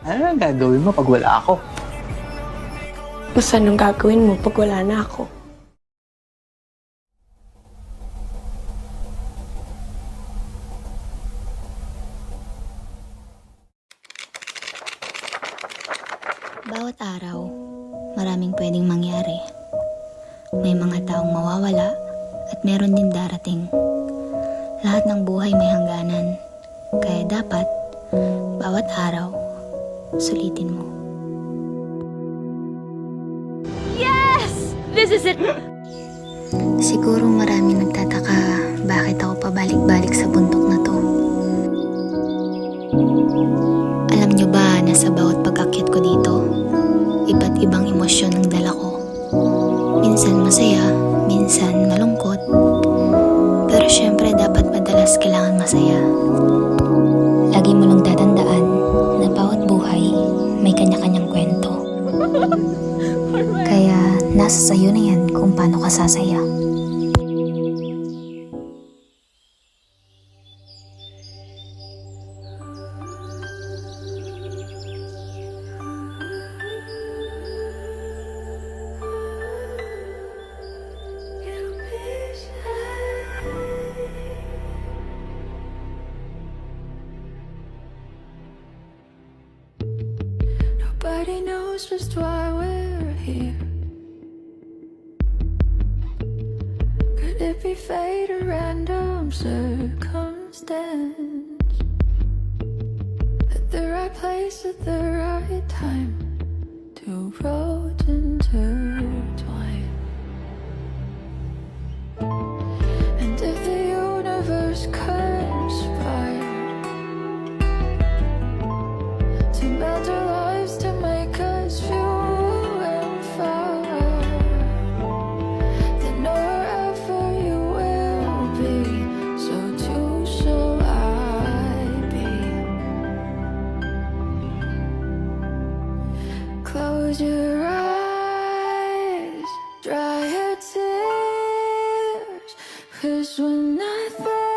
Ano ang gagawin mo pag wala ako? Basta anong gagawin mo pag wala na ako? Bawat araw, maraming pwedeng mangyari. May mga taong mawawala at meron din darating. Lahat ng buhay may hangganan. Kaya dapat, bawat araw, sulitin mo. Yes! This is it! Siguro marami nagtataka bakit ako pabalik-balik sa bundok na to. Alam nyo ba na sa bawat pag-akyat ko dito, iba't ibang emosyon ang dala ko. Minsan masaya, minsan malungkot. Pero syempre dapat madalas kailangan masaya. Lagi mo lang tatandaan na bawat buhay may kanya-kanyang kwento. Kaya nasa sayo na yan kung paano ka sasaya. Nobody knows just why we're here. Could it be fate or random circumstance? At the right place at the right time, two roads intertwine. And if the universe conspired to melt our lives to make us few and far, then wherever you will be, so too shall I be. Close your eyes, dry your tears, 'cause when I fall